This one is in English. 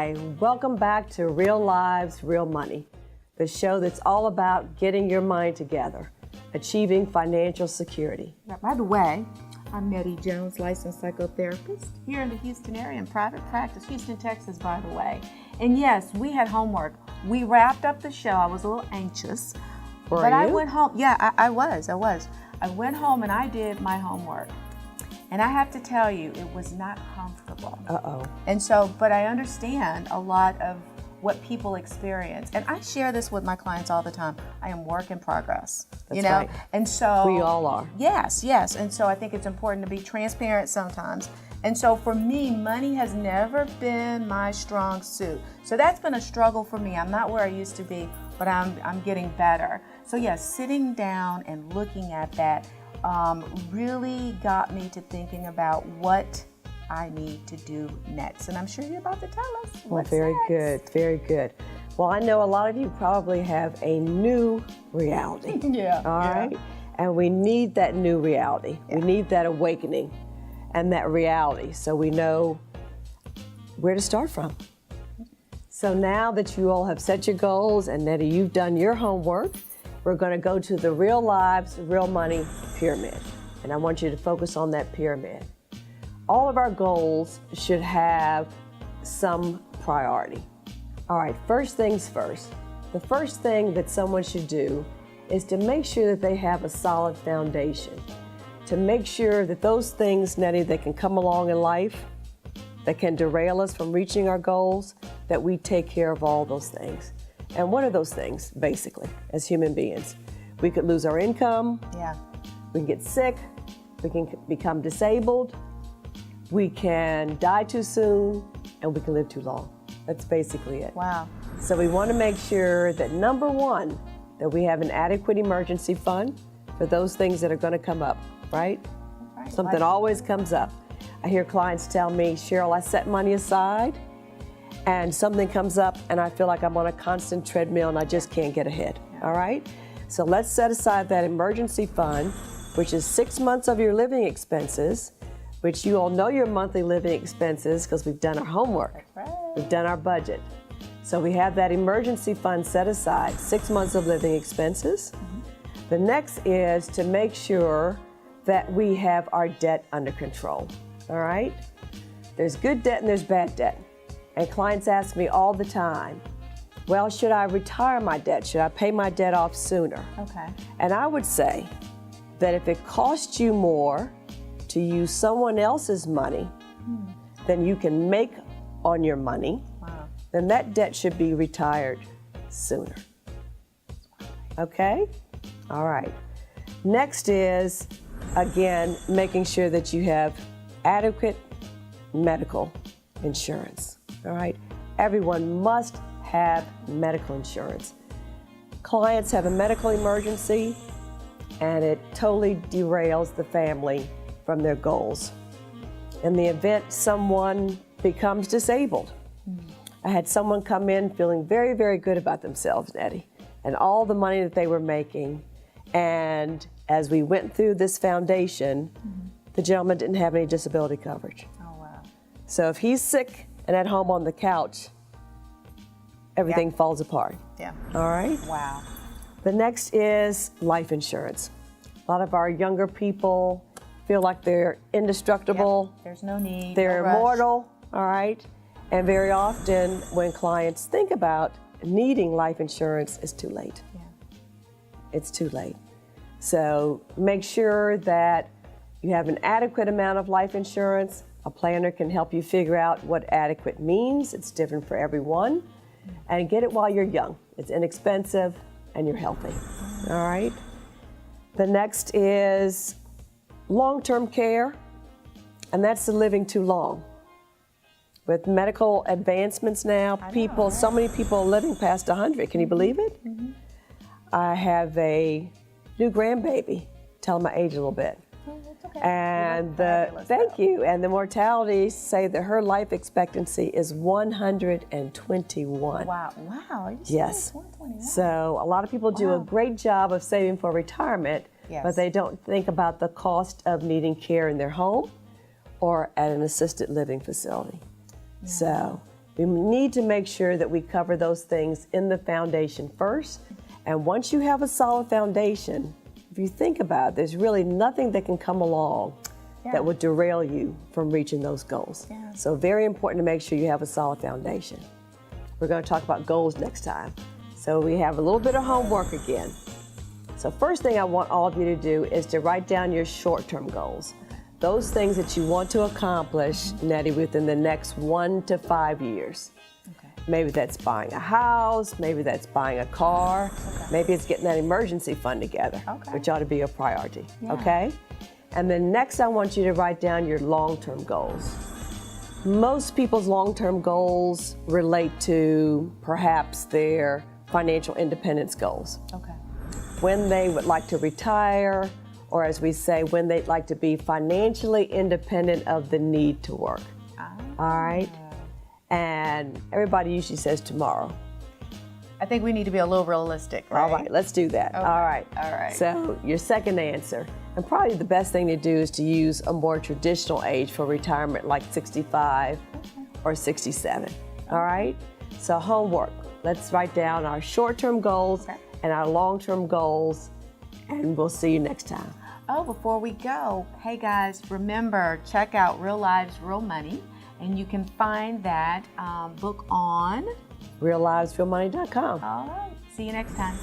Hi, welcome back to Real Lives, Real Money, the show that's all about getting your mind together, achieving financial security. By the way, I'm Nettie Jones, licensed psychotherapist here in the Houston area in private practice, Houston, Texas, by the way. And yes, we had homework. We wrapped up the show. I was a little anxious. I went home. Yeah, I was. I went home and I did my homework. And I have to tell you, it was not comfortable. Uh-oh. And so, but I understand a lot of what people experience. And I share this with my clients all the time. I am work in progress. That's right. And so we all are. Yes. And so I think it's important to be transparent sometimes. And so for me, money has never been my strong suit. So that's been a struggle for me. I'm not where I used to be, but I'm getting better. So yes, sitting down and looking at that really got me to thinking about what I need to do next. And I'm sure you're about to tell us what's very next. Good, very good. Well, I know a lot of you probably have a new reality. Yeah. All right? And we need that new reality. Yeah. We need that awakening and that reality so we know where to start from. So now that you all have set your goals and Nettie, you've done your homework, we're going to go to the Real Lives, Real Money pyramid. And I want you to focus on that pyramid. All of our goals should have some priority. All right, first things first. The first thing that someone should do is to make sure that they have a solid foundation. To make sure that those things, Nettie, that can come along in life, that can derail us from reaching our goals, that we take care of all those things. And what are those things, basically, as human beings? We could lose our income. Yeah. We can get sick. We can become disabled. We can die too soon, and we can live too long. That's basically it. Wow. So we want to make sure that, number one, that we have an adequate emergency fund for those things that are going to come up, right? Right. Something always comes up. I hear clients tell me, Cheryl, I set money aside, and something comes up, and I feel like I'm on a constant treadmill, and I just can't get ahead, all right? So let's set aside that emergency fund, which is 6 months of your living expenses, which you all know your monthly living expenses because we've done our homework. That's right. We've done our budget. So we have that emergency fund set aside, 6 months of living expenses. Mm-hmm. The next is to make sure that we have our debt under control, all right? There's good debt and there's bad debt. And clients ask me all the time, well, should I retire my debt? Should I pay my debt off sooner? Okay. And I would say that if it costs you more to use someone else's money than you can make on your money, Wow. then that debt should be retired sooner. Okay? All right. Next is, again, making sure that you have adequate medical insurance. All right? Everyone must have medical insurance. Clients have a medical emergency, and it totally derails the family from their goals. In the event someone becomes disabled, I had someone come in feeling very, very good about themselves, Nettie, and all the money that they were making. And as we went through this foundation, the gentleman didn't have any disability coverage. Oh, wow. So if he's sick and at home on the couch, everything falls apart. Yeah. All right? Wow. The next is life insurance. A lot of our younger people feel like they're indestructible. Yep. There's no need. They're no rush. immortal, all right? And very often when clients think about needing life insurance, it's too late. Yeah. It's too late. So make sure that you have an adequate amount of life insurance. A planner can help you figure out what adequate means. It's different for everyone. And get it while you're young. It's inexpensive and you're healthy, all right? The next is long-term care, and that's the living too long. With medical advancements now, so many people are living past 100. Can you believe it? Mm-hmm. I have a new grandbaby. Tell my age a little bit. Okay. And thank you. And the mortality say that her life expectancy is 121. Wow. Are you Yes. 121? So a lot of people do a great job of saving for retirement, but they don't think about the cost of needing care in their home or at an assisted living facility. So We need to make sure that we cover those things in the foundation first. And once you have a solid foundation, if you think about it, there's really nothing that can come along that would derail you from reaching those goals. Yeah. So very important to make sure you have a solid foundation. We're going to talk about goals next time. So we have a little bit of homework again. So first thing I want all of you to do is to write down your short-term goals. Those things that you want to accomplish, Nettie, within the next 1 to 5 years. Okay. Maybe that's buying a house, maybe that's buying a car, maybe it's getting that emergency fund together, which ought to be a priority, okay? And then next I want you to write down your long-term goals. Most people's long-term goals relate to perhaps their financial independence goals. Okay. When they would like to retire, or as we say, when they'd like to be financially independent of the need to work. All right? And everybody usually says tomorrow. I think we need to be a little realistic, right? All right, let's do that. Okay. All right. All right. So your second answer, and probably the best thing to do is to use a more traditional age for retirement, like 65 or 67. All right? So homework. Let's write down our short-term goals and our long-term goals, and we'll see you next time. Oh, before we go, hey guys, remember, check out Real Lives, Real Money, and you can find that book on RealLivesRealMoney.com. All right. See you next time.